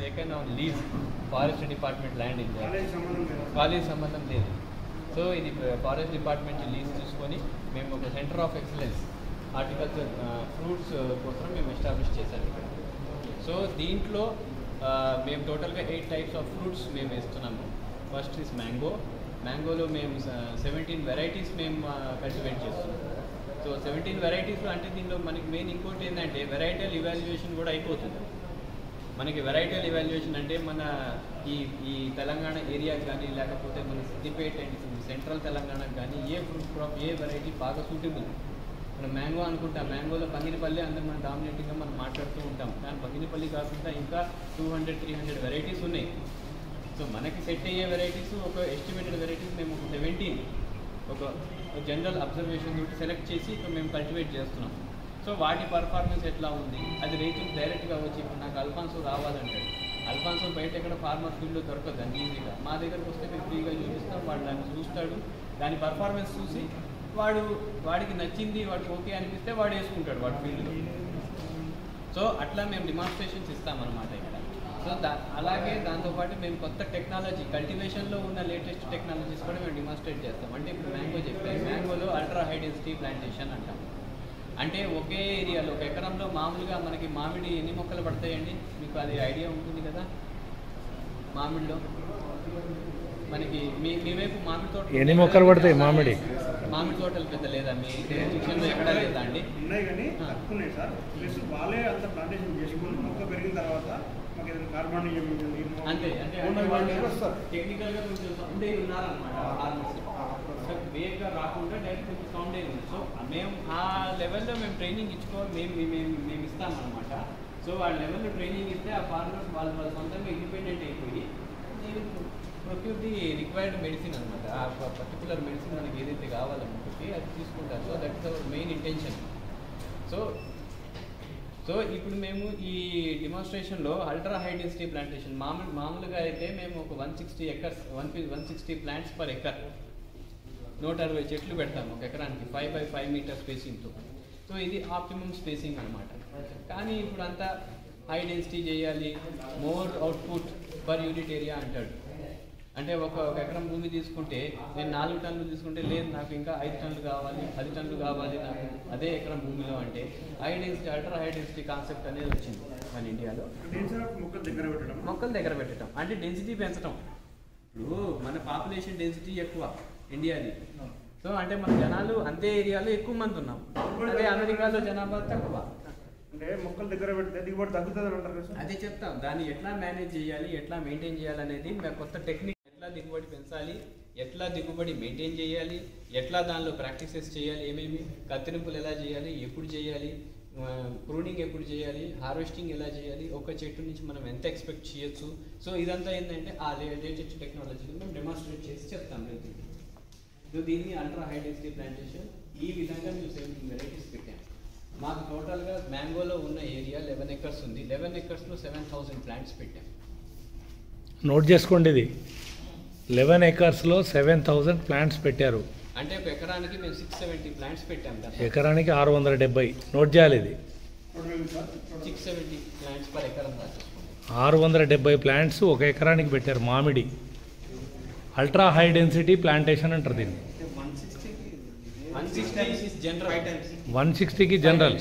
Taken on lease forest department land ఇది college సంబంధం లేదు. సో ఇది ఫారెస్ట్ డిపార్ట్మెంట్ లీజ్ తీసుకొని మేము ఒక centre of excellence horticulture fruits కోసం మేము ఎస్టాబ్లిష్ చేశాము ఇక్కడ. సో దీంట్లో మేము టోటల్గా 8 టైప్స్ ఆఫ్ ఫ్రూట్స్ మేము వేస్తున్నాము. ఫస్ట్ ఇస్ మ్యాంగోలో మేము 17 వెరైటీస్ మేము కల్టివేట్ చేస్తున్నాం. సో 17 వెరైటీస్లో అంటే దీనిలో మనకి మెయిన్ ఇంకోటి ఏంటంటే వెరైటల్ ఇవాల్యుయేషన్ కూడా అయిపోతుంది. మనకి వెరైటల్ ఇవాల్యుయేషన్ అంటే మన ఈ తెలంగాణ ఏరియాకి కానీ లేకపోతే మన సిద్దిపేట అండ్ సెంట్రల్ తెలంగాణకు కానీ ఏ ఫ్రూట్ క్రాప్ ఏ వెరైటీ బాగా సూటబుల్. మనం మ్యాంగో అనుకుంటాం, మ్యాంగోలో బంగినపల్లి అందరూ మనం డామినేటింగ్గా మనం మాట్లాడుతూ ఉంటాం. కానీ బంగినపల్లి కాకుండా ఇంకా 200-300 వెరైటీస్ ఉన్నాయి. సో మనకి సెట్ అయ్యే వెరైటీస్ ఒక ఎస్టిమేటెడ్ వెరైటీస్ మేము 17 ఒక జనరల్ అబ్జర్వేషన్ తోటి సెలెక్ట్ చేసి మేము కల్టివేట్ చేస్తున్నాం. సో వాటి పర్ఫార్మెన్స్ ఎట్లా ఉంది అది రైతులు డైరెక్ట్గా వచ్చి ఇప్పుడు నాకు అల్ఫాన్సో రావాలంటాడు. అల్ఫాన్సో బయట ఎక్కడ ఫార్మర్ ఫీల్డ్లో దొరకదు అండి ఈజీగా. మా దగ్గరకు వస్తే మేము ఫ్రీగా చూపిస్తాం, వాడు దాన్ని చూస్తాడు, దాని పర్ఫార్మెన్స్ చూసి వాడికి నచ్చింది, వాడికి ఓకే అనిపిస్తే వాడు వేసుకుంటాడు వాడి ఫీల్డ్లో. సో అట్లా మేము డిమాన్స్ట్రేషన్స్ ఇస్తామన్నమాట ఇక్కడ. సో అలాగే దాంతోపాటు మేము కొత్త టెక్నాలజీ కల్టివేషన్లో ఉన్న లేటెస్ట్ టెక్నాలజీస్ కూడా మేము డిమాన్స్ట్రేట్ చేస్తాం. అంటే ఇప్పుడు మ్యాంగో చెప్పాము, మ్యాంగోలో అల్ట్రా హై డెన్సిటీ ప్లాంటేషన్ అంటాం. అంటే ఒకే ఏరియాలో ఒక ఎకరంలో మామూలుగా మనకి మామిడి ఎన్ని మొక్కలు పడతాయండి మీకు అది ఐడియా ఉంటుంది కదా? మామిడిలో మనకి మీ వైపు మామిడి తోట ఎన్ని మొక్కలు పడతాయి? మామిడి తోటలు పెద్ద లేదా మీ శిక్షణలో ఎక్కడా లేదా అండి? ఉన్నాయి కానీ తక్కువ ఉన్నాయి సార్. ప్లస్ వాళ్ళే అంత ప్లాంటేషన్ చేసుకుని మొక్క పెరిగిన తర్వాత మాకు ఏదైనా కార్బన్ అంతే అంటే టెక్నికల్గా కొంచెం సౌండ్ అయి ఉన్నారనమాట ఫార్మర్స్. వేగంగా రాకుండా డైరెక్ట్ కొంచెం సౌండ్ అయి ఉంది. సో మేము ఆ లెవెల్లో మేము ట్రైనింగ్ ఇచ్చుకోవాలి, మేము ఇస్తామన్నమాట. సో వాళ్ళ లెవెల్లో ట్రైనింగ్ ఇస్తే ఆ ఫార్మర్స్ వాళ్ళ సొంతంగా ఇండిపెండెంట్ అయిపోయి ప్రొక్యూర్ ది రిక్వైర్డ్ మెడిసిన్ అనమాట. ఆ పర్టికులర్ మెడిసిన్ మనకి ఏదైతే కావాలనుకుంటే అది తీసుకుంటారు. So that is our main intention. So ఇప్పుడు మేము ఈ డిమాన్స్ట్రేషన్లో అల్ట్రా హై డెన్సిటీ ప్లాంటేషన్ మామూలుగా అయితే మేము ఒక 160 acres 160 ప్లాంట్స్ పర్ ఎకర్ 160 చెట్లు పెడతాము ఒక ఎకరానికి 5 by 5 మీటర్ స్పేసింగ్తో. సో ఇది ఆప్టిమమ్ స్పేసింగ్ అనమాట. కానీ ఇప్పుడు అంతా హై డెన్సిటీ చేయాలి, more output per unit area అంటాడు. అంటే ఒక ఎకరం భూమి తీసుకుంటే నేను 4 టన్నులు తీసుకుంటే లేదు నాకు ఇంకా 5 టన్నులు కావాలి, 10 టన్నులు కావాలి నాకు అదే ఎకరం భూమిలో. అంటే high density ultra high density concept అనేది వచ్చింది మన ఇండియాలో. మొక్కలు దగ్గర పెట్టడం అంటే డెన్సిటీ పెంచడం. ఇప్పుడు మన పాపులేషన్ డెన్సిటీ ఎక్కువ ఇండియాది. సో అంటే మన జనాలు అంతే ఏరియాలో ఎక్కువ మంది ఉన్నాం, అదే అమెరికాలో జనాభా తక్కువ. అంటే మొక్కలు దగ్గర పెడితే దిగుబడి తగ్గుతుంది అని అంటారు కదా? అదే చెప్తాం, దాన్ని ఎట్లా మేనేజ్ చేయాలి, ఎట్లా మెయింటైన్ చేయాలి అనేది మేము కొత్త టెక్నిక్. ఎట్లా దిగుబడి పెంచాలి, ఎట్లా దిగుబడి మెయింటైన్ చేయాలి, ఎట్లా దానిలో ప్రాక్టీసెస్ చేయాలి, ఏమేమి కత్తిరింపులు ఎలా చేయాలి, ఎప్పుడు చేయాలి, ప్రూనింగ్ ఎప్పుడు చేయాలి, హార్వెస్టింగ్ ఎలా చేయాలి, ఒక చెట్టు నుంచి మనం ఎంత ఎక్స్పెక్ట్ చేయొచ్చు. సో ఇదంతా ఏంటంటే ఆ లేటెస్ట్ టెక్నాలజీని మేము డెమాన్స్ట్రేట్ చేసి చెప్తాం రైతుకి. సో దీన్ని అల్ట్రా హై డెన్సిటీ ప్లాంటేషన్ ఈ విధంగా మేము 17 వెరైటీస్ పెట్టాం. మాకు టోటల్గా మ్యాంగోలో ఉన్న ఏరియా 11 acres ఉంది. 11 acresలో 7,000 ప్లాంట్స్ పెట్టాం. నోట్ చేసుకోండి, ఇది 11 acresలో 7,000 ప్లాంట్స్ పెట్టారు. అంటే ఒక ఎకరానికి మేము 670 ప్లాంట్స్ పెట్టాం కదా. ఎకరానికి 670. నోట్ చేయాలి, ఇది 670 ప్లాంట్స్ పర్ ఎకరం. 670 ప్లాంట్స్ ఒక ఎకరానికి పెట్టారు. మామిడి అల్ట్రా హై డెన్సిటీ ప్లాంటేషన్ అంటారు దీన్ని. 160కి general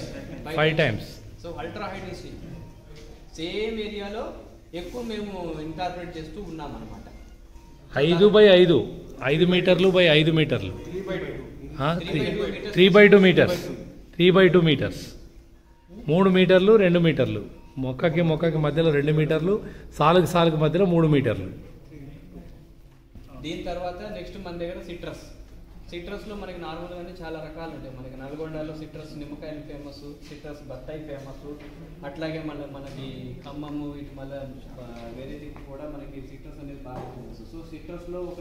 5 times. So ultra high density same ఏరియాలో ఎక్కువ మేము ఇన్కార్పొరేట్ చేస్తూ ఉన్నాం అనమాట. 5 by 5 5 మీటర్లు బై 5 మీటర్లు 3 by 2 మీటర్స్ 3 by 2 మీటర్స్ 3 మీటర్లు 2 మీటర్లు మొక్కకి మధ్యలో 2 మీటర్లు, సాలుకి మధ్యలో 3 మీటర్లు. దీని తర్వాత నెక్స్ట్ మన దగ్గర సిట్రస్లో మనకి నార్మల్గానే చాలా రకాలు ఉంటాయి. మనకి నల్గొండలో సిట్రస్ నిమ్మకాయలు ఫేమస్, సిట్రస్ బత్తాయి ఫేమస్. అట్లాగే మనకి ఖమ్మము ఇటు మళ్ళీ వేరే కూడా మనకి సిట్రస్ అనేది బాగా ఫేమస్. సో సిట్రస్లో ఒక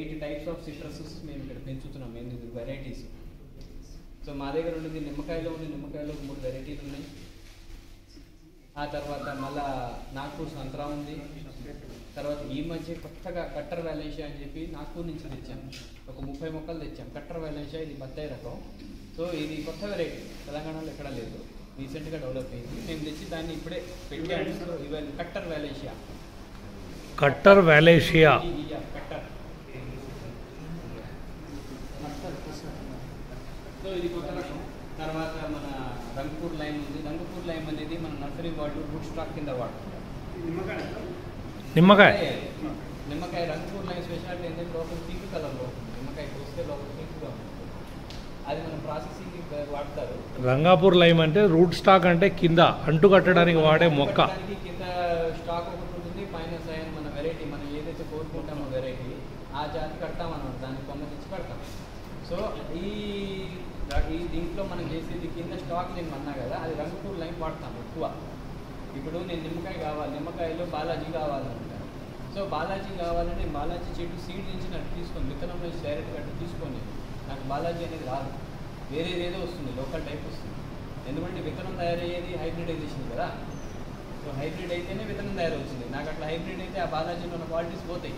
8 types ఆఫ్ సిట్రసెస్ మేము ఇక్కడ పెంచుతున్నాం, 8 వెరైటీస్. సో మా దగ్గర ఉండేది నిమ్మకాయలో 3 వెరైటీలు ఉన్నాయి. ఆ తర్వాత మళ్ళా నాగ్పూర్ సంత్రా ఉంది. తర్వాత ఈ మధ్య కొత్తగా కట్టర్ వ్యాలేషియా అని చెప్పి నాగ్పూర్ నుంచి తెచ్చాం, ఒక 30 మొక్కలు తెచ్చాం. కట్టర్ వ్యాలేషియా ఇది బత్తాయి రకం. సో ఇది కొత్త వెరైటీ, తెలంగాణలో ఎక్కడా లేదు. రీసెంట్గా డెవలప్ అయింది. మేము తెచ్చి దాన్ని ఇప్పుడే పెట్టాము. సో ఇవన్నీ కట్టర్ వాలేషియా. కట్టర్ వాలేషియా. కట్టర్. సో ఇది కొత్త రకం. తర్వాత మన రంగపూర్ లైమ్ ఉంది. రంగపూర్ లైమ్ అనేది మన నర్సరీ వాళ్ళు రూట్ స్టాక్ కింద వాడుతున్నారు. నిమ్మకాయ నిమ్మకాయ రంగపూర్ లైమ్ స్పెషాలిటీ ఏంటంటే లోపల పింక్ కలర్లో ఉంటుంది. నిమ్మకాయ కోస్తే లోపల పింక్గా ఉంటుంది. అది మనం ప్రాసెసింగ్ వాడతారు. రంగాపూర్ లైమ్ అంటే రూట్ స్టాక్ అంటే కింద అంటు కట్టడానికి వాడే మొక్క. కింద స్టాక్ ఒకటి ఉంటుంది, పైన సైన్ మన వెరైటీ మనం ఏదైతే కోరుకుంటామో వెరైటీ ఆ జాతి కడతాం అన్నమాట. దానికి కొమ్మ తెచ్చి కడతాం. సో ఈ దీంట్లో మనం చేసేది కింద స్టాక్ నేను అన్నా కదా, అది రంగపూర్ లైమ్ వాడతాం ఎక్కువ. ఇప్పుడు నేను నిమ్మకాయ కావాలి, నిమ్మకాయలో బాలాజీ కావాలంటాను. సో బాలాజీ కావాలంటే బాలాజీ చెట్టు సీడ్ నుంచి నాకు తీసుకొని విత్తనం నుంచి డైరెక్ట్ కట్టి తీసుకొని నాకు బాలాజీ అనేది రాదు, వేరేదేదో వస్తుంది, లోకల్ టైప్ వస్తుంది. ఎందుకంటే విత్తనం తయారయ్యేది హైబ్రిడైజేషన్ కదా. సో హైబ్రిడ్ అయితేనే విత్తనం తయారవుతుంది. నాకు అట్లా హైబ్రిడ్ అయితే ఆ బాలాజీలో ఉన్న క్వాలిటీస్ పోతాయి.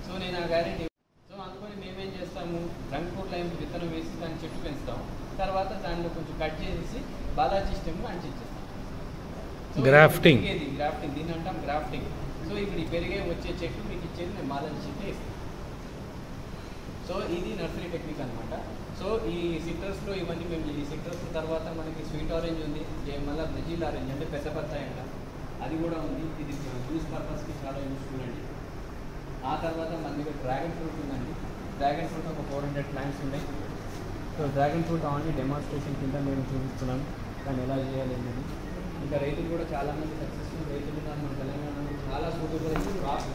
సో నేను ఆ గ్యారెంటీ. సో అందుకని మేమేం చేస్తాము, రంగపూర్ లైమ్ విత్తనం వేసి దాన్ని చెట్టు పెంచుతాం. తర్వాత దానిలో కొంచెం కట్ చేసి బాలాజీ స్టెమ్ అంటించేస్తాం. గ్రాఫ్టింగ్. గ్రాఫ్టింగ్ దీన్ని అంటాం గ్రాఫ్టింగ్. సో ఇప్పుడు ఈ పెరిగే వచ్చే చెట్టు మీకు ఇచ్చేది నేను బాలాజీ చెట్టు వేస్తాను. సో ఇది నర్సరీ టెక్నిక్ అనమాట. సో ఈ సిట్రస్లో ఇవన్నీ మేము ఈ సిట్రస్ తర్వాత మనకి స్వీట్ ఆరెంజ్ ఉంది, మళ్ళీ బ్రెజిల్ ఆరెంజ్ అంటే పెద్ద బత్తాయి అంట, అది కూడా ఉంది. ఇది జ్యూస్ పర్పస్కి చాలా యూస్ఫుల్ అండి. ఆ తర్వాత మన దగ్గర డ్రాగన్ ఫ్రూట్ ఉందండి. డ్రాగన్ ఫ్రూట్ ఒక 400 ప్లాంట్స్ ఉన్నాయి. So dragon fruit only demonstration కింద మేము చూపిస్తున్నాం దాన్ని ఎలా చేయాలి అనేది. ఇంకా రైతులు కూడా చాలామంది సక్సెస్ఫుల్ రైతులు ఉన్నారు మన తెలంగాణలో. చాలా సూటబుల్ అయితే crop,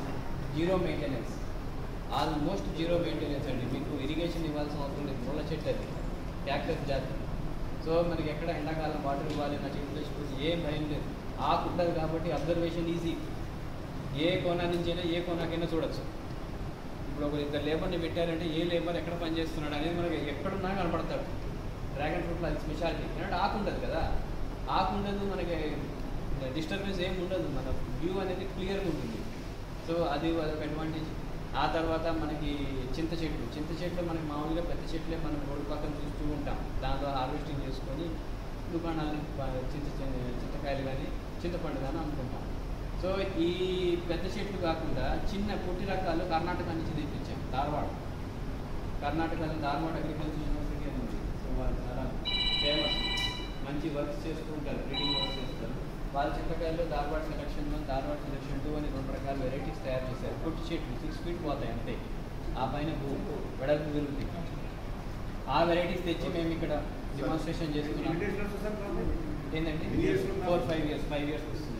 zero maintenance, almost zero maintenance అండి. మీకు ఇరిగేషన్ ఇవ్వాల్సిన అవసరం లేదు. పూల చెట్టు అది క్యాక్టస్ జాతి. సో మనకి ఎక్కడ ఎండాకాలం వాటర్ ఇవ్వాలి నా చెట్లు తెచ్చిపోతే ఏం భయం లేదు. ఆకు ఉంటుంది కాబట్టి అబ్జర్వేషన్ ఈజీ. ఏ కోనా నుంచి అయినా ఏ కోనాకైనా చూడొచ్చు. ఇప్పుడు ఒక ఇద్దరు లేబర్ని పెట్టారంటే ఏ లేబర్ ఎక్కడ పనిచేస్తున్నాడు అనేది మనకి ఎక్కడున్నా కనపడతాడు. డ్రాగన్ ఫ్రూట్లో అది స్పెషాలిటీ. ఎందుకంటే ఆకు ఉండదు కదా, ఆకు ఉండదు, మనకి డిస్టర్బెన్స్ ఏమి ఉండదు, మన వ్యూ అనేది క్లియర్గా ఉంటుంది. సో అది అదొక అడ్వాంటేజ్. ఆ తర్వాత మనకి చింత చెట్లు మనకి మామూలుగా పెద్ద చెట్లే మనం రోడ్డు పక్కన చూస్తూ ఉంటాం. దాంట్లో హార్వెస్టింగ్ చేసుకొని దుకాణాలు చింతకాయలు కానీ చింతపండు కానీ అమ్ముకుంటాం. సో ఈ పెద్ద చెట్లు కాకుండా చిన్న పొట్టి రకాలు కర్ణాటక నుంచి తెప్పించాం. కర్ణాటకలో ధార్వాడ్ అగ్రికల్చర్ యూనివర్సిటీ అని ఉంది. సో వాళ్ళు చాలా ఫేమస్, మంచి వర్క్స్ చేస్తూ ఉంటారు, బ్రీడింగ్ వర్క్స్ చేస్తారు. వాళ్ళ చింతకాయల్లో ధార్వాడ్ సెలక్షన్ 1, ధార్వాడ్ సెలక్షన్ 2 అని 2 రకాల వెరైటీస్ తయారు చేశారు. పొట్టి చెట్లు 6 feet పోతాయి అంతే, ఆ పైన వెడల్పు పెరుగుతాయి. ఆ వెరైటీస్ తెచ్చి మేము ఇక్కడ డెమాన్స్ట్రేషన్ చేస్తున్నాం. ఏంటంటే 4-5 years, 5 years వస్తుంది.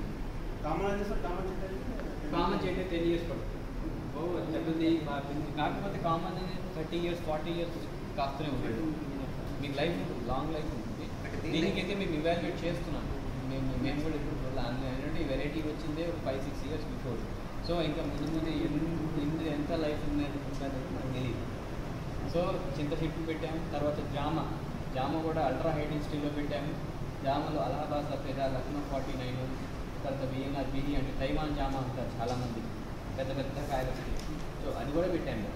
కామన్ చెట్టు 10 years పడుతుంది. పెద్దది కాకపోతే కామన్ అనేది 30 years, 40 years కాస్తూనే ఉంటుంది. మీకు లైఫ్ ఉంటుంది, లాంగ్ లైఫ్ ఉంటుంది. దీనికైతే మేము ఇవాల్యుయేట్ చేస్తున్నాం. మేము కూడా ఇప్పుడు ఏంటంటే ఈ వెరైటీ వచ్చిందే 5-6 years బిఫోర్. సో ఇంకా ముందు ఎంత లైఫ్ ఉన్నది మనకు తెలియదు. సో చింత చెట్టు పెట్టాము. తర్వాత జామ కూడా అల్ట్రా హై డెన్సిటీలో పెట్టాము. జామలో అలహాబాద్ సఫేదా, లక్నో 49, తర్వాత బిఎన్ఆర్ బిహి అంటే తైవాన్ జామ అంటారు చాలామంది, పెద్ద పెద్ద కాయలు వస్తాయి. సో అది కూడా పెట్టాము.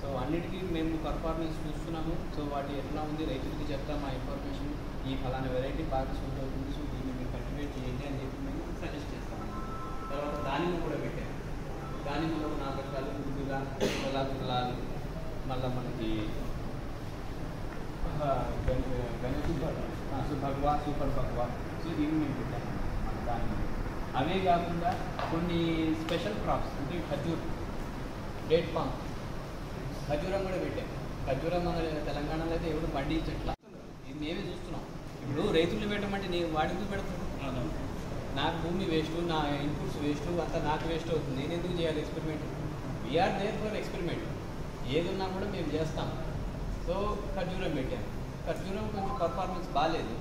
సో అన్నిటికీ మేము పర్ఫార్మెన్స్ చూస్తున్నాము. సో వాటి ఎట్లా ఉంది రైతులకి చెప్తాము ఆ ఇన్ఫర్మేషన్. ఈ ఫలానా వెరైటీ బాగా సూట్ అవుతుంది, సో దీన్ని మీరు కల్టివేట్ చేయండి అని చెప్పి మేము సజెస్ట్ చేస్తాము. తర్వాత దానిమ్మ కూడా పెట్టాము. దానిమ్మలో 4 రకాలు, గులాలు, మళ్ళీ మనకి సూపర్ భగవా. సో ఇవి మేము పెట్టాము దానిమ్మ. అవే కాకుండా కొన్ని స్పెషల్ క్రాప్స్ అంటే ఖర్జూర్, డేట్ పామ్, ఖర్జూరం కూడా పెట్టాం. ఖర్జూరం మన తెలంగాణలో అయితే ఎవరు పండించట్లా, ఇది మేమే చూస్తున్నాం. ఇప్పుడు రైతులు పెట్టమంటే నేను వాడికి పెడతాను. నాకు భూమి వేస్ట్, నా ఇన్పుట్స్ వేస్ట్, అంతా నాకు వేస్ట్ అవుతుంది. నేను ఎందుకు చేయాలి experiment? We're there for experiment. ఏది ఉన్నా కూడా మేము చేస్తాం. సో ఖర్జూరం పెట్టాము. ఖర్జూరం కొంచెం పర్ఫార్మెన్స్ బాగాలేదు,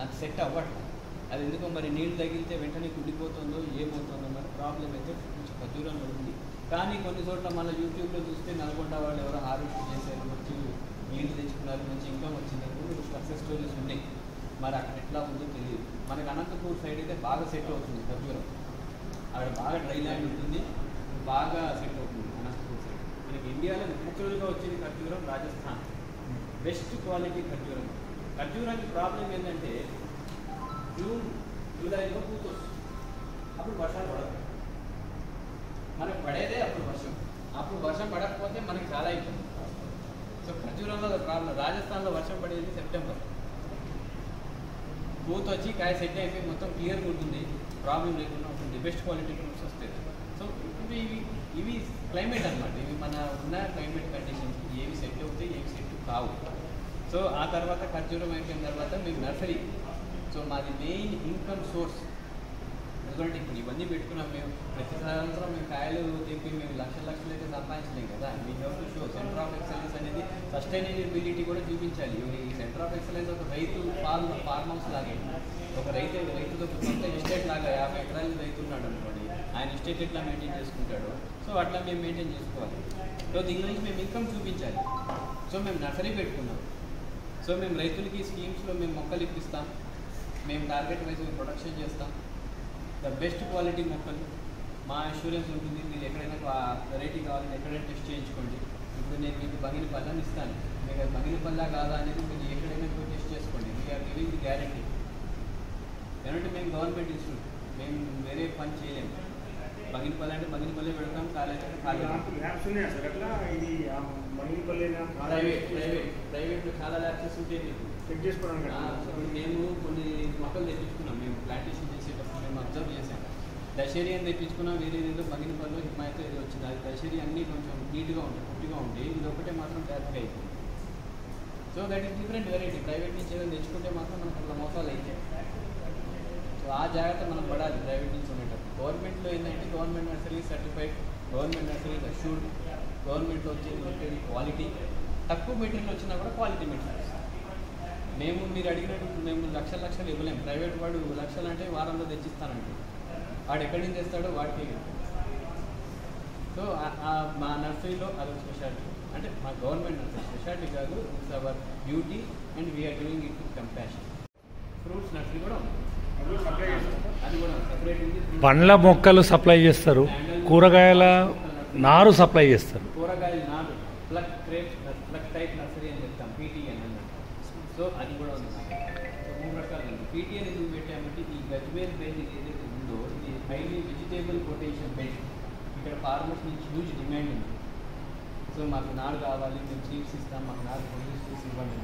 అది సెట్ అవ్వట్లేదు. అది ఎందుకో మరి నీళ్ళు తగిలితే వెంటనే కుడిపోతుందో ఏమవుతుందో మరి ప్రాబ్లం అయితే కొంచెం ఖర్జూరంలో ఉంది. కానీ కొన్ని చోట్ల మళ్ళీ యూట్యూబ్లో చూస్తే నల్గొండ వాళ్ళు ఎవరో హార్వెస్ట్ చేశారు, మంచి నీళ్ళు తెచ్చుకున్నారు, మంచి ఇన్కమ్ వచ్చిందని సక్సెస్ స్టోరీస్ ఉన్నాయి. మరి అక్కడ ఎట్లా ఉందో తెలియదు. మనకి అనంతపూర్ సైడ్ అయితే బాగా సెట్ అవుతుంది ఖర్జూరం. అక్కడ బాగా డ్రై ల్యాండ్ ఉంటుంది, బాగా సెట్ అవుతుంది అనంతపూర్ సైడ్. మనకి ఇండియాలో న్యాచురల్గా వచ్చింది ఖర్జూరం రాజస్థాన్, బెస్ట్ క్వాలిటీ ఖర్జూరం. ఖర్జూరానికి ప్రాబ్లం ఏంటంటే జూన్ జూలైలో పూత వస్తుంది, అప్పుడు వర్షాలు పడవు. మనకు పడేదే అప్పుడు వర్షం. అప్పుడు వర్షం పడకపోతే మనకి చాలా ఇబ్బంది. సో ఖర్జూరంలో ప్రాబ్లం. రాజస్థాన్లో వర్షం పడేది సెప్టెంబర్. పూత వచ్చి కాయ సెట్ అయిపోయి మొత్తం క్లియర్గా ఉంటుంది, ప్రాబ్లం లేకుండా ఉంటుంది, బెస్ట్ క్వాలిటీ ఫ్రూట్స్ వస్తాయి. సో ఇవి క్లైమేట్ అన్నమాట. ఇవి మన ఉన్న క్లైమేట్ కండిషన్స్ ఏవి సెట్ అవుతాయి, ఏవి సెట్ కావు. సో ఆ తర్వాత ఖర్జూరం అయిపోయిన తర్వాత మేము నర్సరీ. సో మాది మెయిన్ ఇన్కమ్ సోర్స్. ఎందుకంటే ఇప్పుడు ఇవన్నీ పెట్టుకున్నాం మేము. ప్రతి సంవత్సరం మేము కాయలు తెప్పి మేము లక్షలు అయితే సంపాదించలేం కదా. We have to show centre of excellence అనేది సస్టైనబిలిటీ కూడా చూపించాలి. ఈ సెంటర్ ఆఫ్ ఎక్సలెన్స్ ఒక రైతు ఫార్మ్ హౌస్ లాగే. ఒక రైతుతో సొంత ఎస్టేట్ లాగా 50 ఎకరాలు రైతు ఉన్నాడు అనుకోండి, ఆయన ఎస్టేట్ ఎట్లా మెయింటైన్ చేసుకుంటాడో సో అట్లా మేము మెయింటైన్ చేసుకోవాలి. సో దీని గురించి మేము ఇన్కమ్ చూపించాలి. సో మేము నర్సరీ పెట్టుకున్నాం. సో మేము రైతులకి స్కీమ్స్లో మేము మొక్కలు ఇప్పిస్తాం, మేము టార్గెట్ వైజ్ ప్రొడక్షన్ చేస్తాం. ద బెస్ట్ క్వాలిటీ మొక్కలు మా ఇన్సూరెన్స్ ఉంటుంది. మీరు ఎక్కడైనా వెరైటీ కావాలని ఎక్కడైనా టెస్ట్ చేయించుకోండి. ఇప్పుడు నేను మీకు బంగినపల్లని ఇస్తాను, మీకు అది బంగినపల్లా కాదా అనేది మీరు ఎక్కడైనా పోయి టెస్ట్ చేసుకోండి. We're giving the guarantee. ఎందుకంటే మేము గవర్నమెంట్ ఇన్స్టిట్యూట్, మేము వేరే పని చేయలేము. బంగినపల్లి అంటే బంగినపల్లి పెడతాం, కాలేజ్ ప్రైవేట్లో చాలా ల్యాబ్సెస్ ఉంటాయి మీకు చెక్ చేసుకోవడానికి. మేము కొన్ని మొక్కలు తెప్పించుకున్నాం. మేము ప్లాంటేషన్ చేసేటప్పుడు మేము అబ్జర్వ్ చేసాం. దశేరి అని తెప్పించుకున్నాం, వేరే ఏదో బంగినపల్లి హిమాయత్ ఏదో వచ్చింది. అది దశేరి అన్నీ కొంచెం నీట్గా ఉంటాయి, పుట్టిగా ఉంటాయి. ఇది ఒకటే మాత్రం బ్యాడ్గా అయిపోయింది. So that is different variety. Private నుంచి ఏదైనా తెచ్చుకుంటే మాత్రం మనకు అట్లా మోసాలు అవుతాయి. సో ఆ జాగ్రత్త మనం పడాలి ప్రైవేట్ నుంచి ఉండేటప్పుడు. గవర్నమెంట్లో ఏంటంటే government nursery certified, government nursery assured, గవర్నమెంట్లో వచ్చేది క్వాలిటీ. తక్కువ మెటీరియల్ వచ్చినా కూడా క్వాలిటీ మెటీరియల్. మేము మీరు అడిగినట్టు మేము లక్షలు ఇవ్వలేము. ప్రైవేట్ వాడు లక్షలు అంటే వారంలో తెచ్చిస్తానంటే వాడు ఎక్కడి నుంచి తెస్తాడో వాడికి. సో మా నర్సరీలో అదొక స్పెషాలిటీ. అంటే మా గవర్నమెంట్ నర్సరీ స్పెషాలిటీ కాదు, it's our duty and we're doing it with compassion. Fruits nursery కూడా ఉంది, అది కూడా సెపరేట్ ఉంది. పండ్ల మొక్కలు సప్లై చేస్తారు, కూరగాయల నారు సప్లై చేస్తారు. కూరగాయల నారు ప్లగ్ టైప్ నర్సరీ అని చెప్తాం, పీటీ అని అన్నమాట. సో అది కూడా ఉంది. సో 3 రకాలు ఉంది. పీటీ అని ఎందుకు పెట్టామంటే ఈ గజ్వేల్ బెల్ట్ ఏదైతే ఉందో ఇది హైలీ వెజిటేబుల్ పొటేషియం బెల్ట్. ఇక్కడ ఫార్మర్స్ నుంచి హ్యూజ్ డిమాండ్ ఉంది. సో మాకు నారు కావాలి, మేము సీడ్స్ ఇస్తాం, మాకు నారు ప్రొడ్యూస్ చేసి ఇవ్వండి.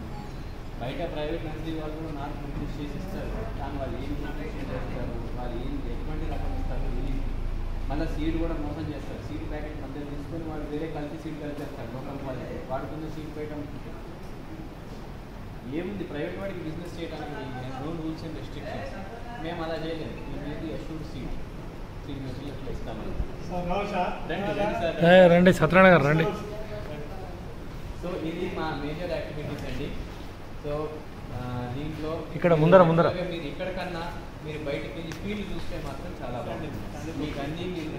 బయట ప్రైవేట్ నర్సరీ వాళ్ళు కూడా నారు ప్రొడ్యూస్ చేసి ఇస్తారు, కానీ వాళ్ళు ఏం ప్రొడ్యూస్ చేస్తారు, వాళ్ళు ఎటువంటి రకం ఇస్తారు, మళ్ళీ సీడ్ కూడా మోసం చేస్తారు. సీడ్ ప్యాకెట్ మధ్య తీసుకొని వాళ్ళు వేరే కలిపి సీడ్ కలిపేస్తారు. లోకల్ వాళ్ళకి వాడుకున్న సీడ్ బయట అమ్ముకుంటారు. ఏముంది ప్రైవేట్ వాడికి బిజినెస్ చేయడానికి నో రూల్స్ అండ్ రెస్ట్రిక్షన్స్. మేము అలా చేయలేదు. ఇది అష్యూర్డ్ సీడ్ నర్సరీ అట్లా ఇస్తాము. రండి సత్యనారాయణ గారు రండి. సో ఇది మా మేజర్ యాక్టివిటీస్ అండి. సో దీంట్లో ఇక్కడ ముందర మీరు ఇక్కడ కన్నా మీరు బయటికి వెళ్ళి ఫీల్డ్ చూస్తే మాత్రం చాలా బాగుంటుంది. మీకు అన్నీ మీరు.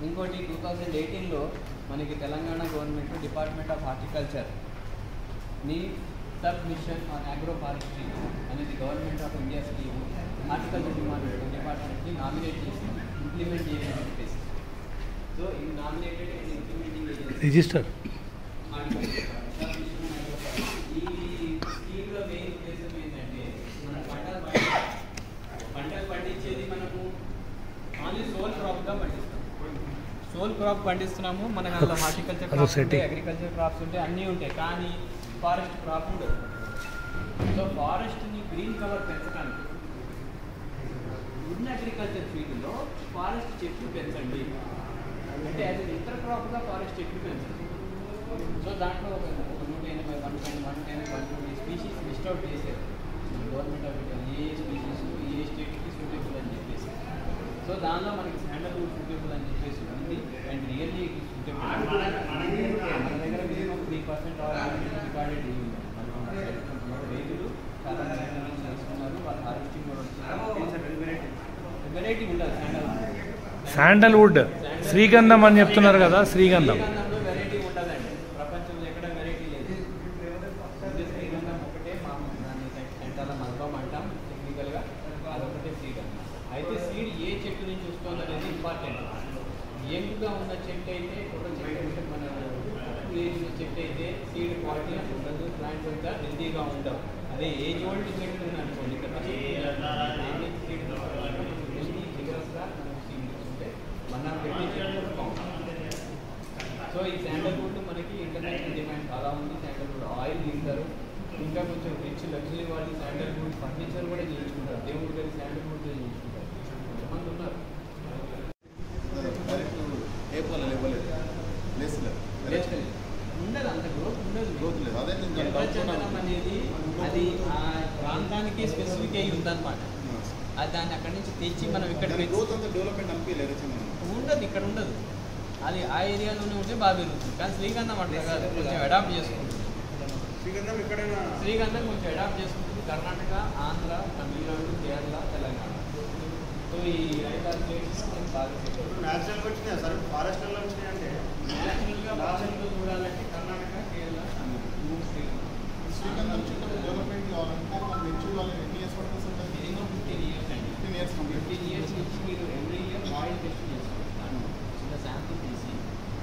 ఇంకోటి 2018లో మనకి Telangana government department of horticulture ని sub mission on agro forestry అనేది government of India scheme horticulture డిపార్ట్మెంట్ని నామినేట్ చేసి ఇంప్లిమెంట్ చేయాలని చెప్పేసి. సో ఈ నామినేటెడ్ అండ్ ఇంప్లిమెంటింగ్ రిజిస్టర్ ఈ స్కీమ్లో మెయిన్ ఉద్దేశం ఏంటంటే మన పంటలు పండించేది మనము ఓన్లీ సోల్ క్రాప్గా పండిస్తాం. సోల్ క్రాప్ పండిస్తున్నాము. మనకు అందులో హార్టికల్చర్ క్రాప్స్ ఉంటాయి, అగ్రికల్చర్ క్రాప్స్ ఉంటాయి, అన్నీ ఉంటాయి. కానీ ఫారెస్ట్ క్రాప్ ఉండదు. సో ఫారెస్ట్ని గ్రీన్ కవర్ పెంచడానికి ఉన్న అగ్రికల్చర్ ఫీల్డ్లో ఫారెస్ట్ చెట్లు పెంచండి అంటే యాజ్ అన్ ఇంటర్ క్రాప్గా ఫారెస్ట్ చెట్లు పెంచండి. సో దాంట్లో ఒక 180, 120 స్పీషీస్ లిస్ట్ అవుట్ చేశారు గవర్నమెంట్ ఆఫ్ ఇండియా. ఏ స్పీషీస్ ఏ స్టేట్కి సూటబుల్ అని చెప్పేసి. సో దానిలో మనకి శాండల్వుడ్ సూటబుల్ అని చెప్పేసి ఉంది. And really it suitable. మన దగ్గర మినిమం 3% రికార్డెడ్ ఉంది. రైతులు చాలా చేసుకున్నారు, వాళ్ళ హార్వెస్టింగ్ కూడా వచ్చింది. వెరైటీ ఉండదు శాండల్వుడ్ శ్రీగంధం అని చెప్తున్నారు కదా. శ్రీగంధం వెరైటీ ఉండదండి, ప్రపంచంలో ఎక్కడ వెరైటీ లేదు. శ్రీగంధం ఒకటే దాన్ని సెంటాల మల్బం అంటాం టెక్నికల్గా. అదొకటే సీడ్ అన్నమాట. అయితే సీడ్ ఏ చెట్టు నుంచి వస్తుంది అనేది ఇంపార్టెంట్. యంగ్గా ఉన్న చెట్టు అయితే ఒక చెట్టు అంటే మన చెట్టు అయితే సీడ్ క్వాలిటీ ఉండదు, ప్లాంట్స్ అంతా హెల్తీగా ఉండవు. అదే ఏజ్ ఓల్డ్ చెట్లు అనుకోండి ఇక్కడ మనం పెట్టి సో ఈ శాండల్వుడ్ మనకి ఇంటర్నేషనల్ డిమాండ్ చాలా ఉంది. శాండల్వుడ్ ఆయిల్ తీస్తారు, ఇంకా కొంచెం రిచ్ లగ్జరీ వాళ్ళు శాండల్వుడ్ ఫర్నిచర్ కూడా చేయించుకుంటారు. దేవుడి గారి శాండల్వుడ్ చేయించుకుంటారు, కొంతమంది ఉన్నారు. ఉండదు, అంత గ్రోత్ ఉండదు. చందనం అనేది అది ఆ ప్రాంతానికి స్పెసిఫిక్ అయి ఉందన్నమాట. అది దాన్ని అక్కడి నుంచి తెచ్చి మనం ఇక్కడ ఉండదు, ఇక్కడ ఉండదు. అది ఆ ఏరియాలోనే ఉంటే బాగా పెరుగుతుంది. కానీ శ్రీగంధం అట్లా కాదు, కొంచెం అడాప్ట్ చేసుకుంటుంది. శ్రీగంధం కొంచెం అడాప్ట్ చేసుకుంటుంది కర్ణాటక, ఆంధ్ర, తమిళనాడు, కేరళ, తెలంగాణ. సో ఈ 5-6 ప్లేసెస్ బాగా న్యాచురల్గా వచ్చినాయి సార్. ఫారెస్ట్లో వచ్చినాయి అంటే న్యాచురల్గా భాషల్లో చూడాలంటే కర్ణాటక, కేరళ, శ్రీగంధం చెట్టు డెవలప్మెంట్ కావాలంటే మనం ఎంచుకోవాలి. ఎన్ని ఇయర్స్ పడుతుంది సార్? మినిమం 15 years అండి. 15 years కంప్లీట్. 15 years నుంచి మీరు ఎవ్రీ ఇయర్ ఆయిల్ టెస్ట్ చేసుకుంటారు. చిన్న శాంపుల్ తీసి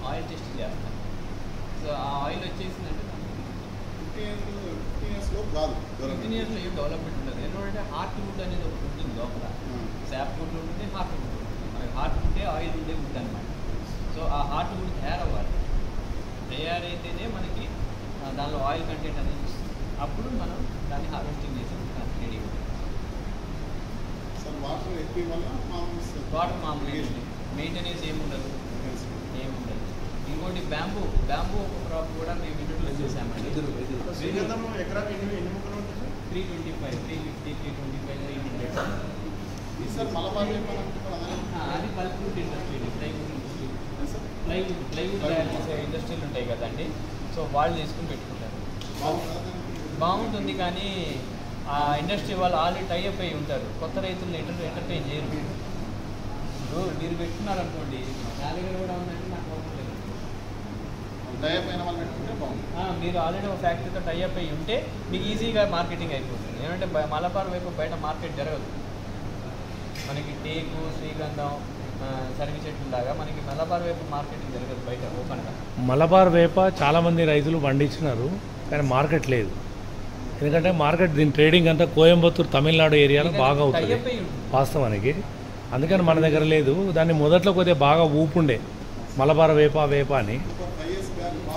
ఆయిల్ టెస్ట్ చేస్తారు. సో ఆ ఆయిల్ వచ్చేసిందంటే 15 years లో కాదు. 15 years లో ఏం డెవలప్మెంట్ ఉండదు. ఎందుకంటే హార్ట్ వుడ్ అనేది ఒకటి ఉంటుంది లోపల. శాప్ వుడ్ ఉంటుంది, హార్ట్ వుడ్ ఉంటుంది. మనకి హార్ట్ వుడ్డే ఆయిల్ ఉండే వుడ్ అనమాట. సో ఆ హార్ట్ వుడ్ తయారవ్వాలి. తయారైతేనే మనకి దానిలో ఆయిల్ కంటెంట్ అనేది వస్తుంది. అప్పుడు మనం దాన్ని హార్వెస్టింగ్ చేసి రెడీ సార్ వాటర్ ఎక్కువ వల్ల వాటర్ మామూలు మెయింటెనెన్స్ ఏముండదు. ఇంకోటి బ్యాంబూ ఒక క్రాప్ కూడా మేము ఇంట్రొడ్యూస్ చేసామండి. శ్రీగంధం ఎకరాకి ఎన్ని మొక్కలు ఉంటుంది? 325, 350, 325, 300. సార్ మలబార్ అది పల్ప్వుడ్ ఇండస్ట్రీ, ప్లైవుడ్ తయారు చేసే ఇండస్ట్రీలు ఉంటాయి కదండి. సో వాళ్ళు తీసుకుని పెట్టుకుంటారు. బాగుంటుంది, కానీ ఆ ఇండస్ట్రీ వాళ్ళు ఆల్రెడీ టైఅప్ అయి ఉంటారు. కొత్త రైతులను ఎంటర్టైన్ చేయరు. ఇప్పుడు మీరు పెట్టుకున్నారనుకోండి, నా దగ్గర కూడా ఉందంటే నాకు మీరు ఆల్రెడీ ఒక ఫ్యాక్టరీతో టైఅప్ అయ్యి ఉంటే మీకు ఈజీగా మార్కెటింగ్ అయిపోతుంది. ఏమంటే మలబార్ వైపు బయట మార్కెట్ జరగదు. మనకి టేకు, శ్రీగంధం, సరిగి చెట్లు లాగా మనకి మలబార్ వేప మార్కెటింగ్ జరగదు బయట ఓపెన్గా. మలబార్ వేప చాలామంది రైతులు పండించినారు, కానీ మార్కెట్ లేదు. ఎందుకంటే మార్కెట్ దీని ట్రేడింగ్ అంతా కోయంబత్తూరు, తమిళనాడు ఏరియాలో బాగా అవుతుంది వాస్తవానికి. అందుకని మన దగ్గర లేదు. దాన్ని మొదట్లో కొద్దిగా బాగా ఊపుండే మలబార్ వేప అని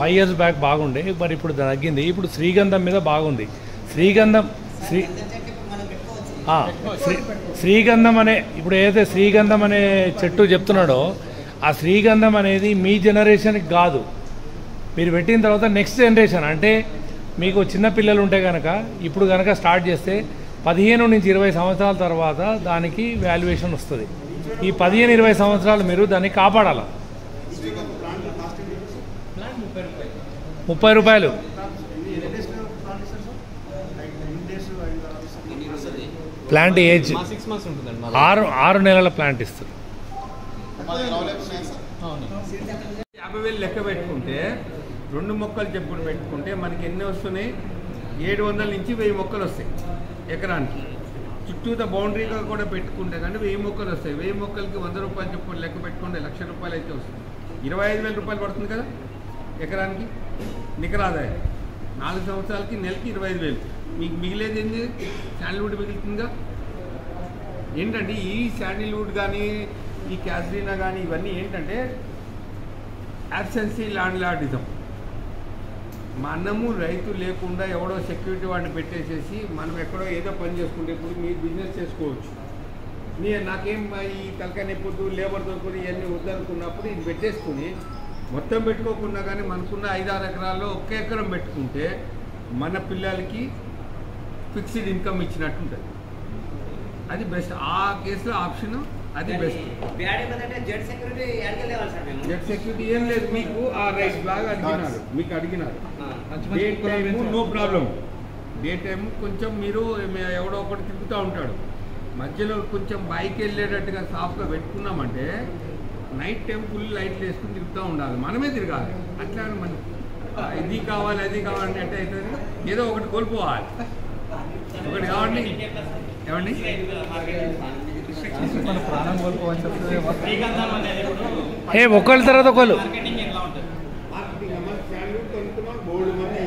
5 years బ్యాక్ బాగుండే, మరి ఇప్పుడు తగ్గింది. ఇప్పుడు శ్రీగంధం మీద బాగుంది. శ్రీగంధం అనే ఇప్పుడు ఏదైతే శ్రీగంధం అనే చెట్టు చెప్తున్నాడో ఆ శ్రీగంధం అనేది మీ జనరేషన్కి కాదు. మీరు పెట్టిన తర్వాత నెక్స్ట్ జనరేషన్, అంటే మీకు చిన్న పిల్లలు ఉంటే కనుక ఇప్పుడు కనుక స్టార్ట్ చేస్తే 15 నుంచి 20 సంవత్సరాల తర్వాత దానికి వాల్యుయేషన్ వస్తుంది. ఈ 15-20 సంవత్సరాలు మీరు దాన్ని కాపాడాలి. 30 రూపాయలు. ప్లాంట్ ఏజ్ 6 months ఉంటుందండి. 6 నెలల ప్లాంట్ ఇస్తారు. 50,000 లెక్క పెట్టుకుంటే 2 మొక్కలు చెప్పుకుని పెట్టుకుంటే మనకి ఎన్ని వస్తున్నాయి? 700 నుంచి 1000 మొక్కలు వస్తాయి ఎకరానికి. చుట్టూత బౌండరీగా కూడా పెట్టుకుంటే కానీ 1000 మొక్కలు వస్తాయి. 1000 మొక్కలకి 100 రూపాయలు చెప్పుకొని లెక్క పెట్టుకుంటే 1,00,000 రూపాయలు అయితే వస్తుంది. 25,000 రూపాయలు పడుతుంది కదా ఎకరానికి నికర ఆదాయం. 4 సంవత్సరాలకి నెలకి 25,000. మీకు మిగిలేది ఏంటి? శాండిల్వుడ్ మిగులుతుందిగా. ఏంటంటే ఈ శాండిల్వుడ్ కానీ ఈ క్యాసరీనా కానీ ఇవన్నీ ఏంటంటే యాబ్సెన్సీ లార్డిజం. మనము రైతు లేకుండా ఎవడో సెక్యూరిటీ వాడిని పెట్టేసేసి మనం ఎక్కడో ఏదో పని చేసుకుంటే ఇప్పుడు మీరు బిజినెస్ చేసుకోవచ్చు. నాకేం ఈ తలకాయ నొప్పొద్దు, లేబర్ దొరుకుని ఇవన్నీ వద్దనుకున్నప్పుడు ఇది పెట్టేసుకుని మొత్తం పెట్టుకోకుండా కానీ మనకున్న 5-6 ఎకరాల్లో 1 ఎకరం పెట్టుకుంటే మన పిల్లలకి ఫిక్స్డ్ ఇన్కమ్ ఇచ్చినట్టు ఉంటుంది. అది బెస్ట్. ఆ కేసులో ఆప్షన్ అది బెస్ట్. జెడ్ సెక్యూరిటీ ఏం లేదు. మీకు ఆ రైట్ బాగా అడిగినారు. Day time no problem. Day time కొంచెం మీరు ఎవడో ఒకటి తిరుగుతూ ఉంటాడు. మధ్యలో కొంచెం బైక్ వెళ్ళేటట్టుగా సాఫ్ట్గా పెట్టుకున్నామంటే నైట్ టైం ఫుల్ లైట్లు వేసుకుని తిరుగుతూ ఉండాలి. మనమే తిరగాలి. అట్లా మనం ఇది కావాలి అది కావాలంటే ఎట్లా అవుతుంది? ఏదో ఒకటి కోల్పోవాలి. ఒకటి కావండి ఏమండి ప్రాణం కోల్పోవని చెప్తే ఒకళ్ళ తర్వాత ఒకళ్ళు మార్కెటింగ్ బోర్డు మంది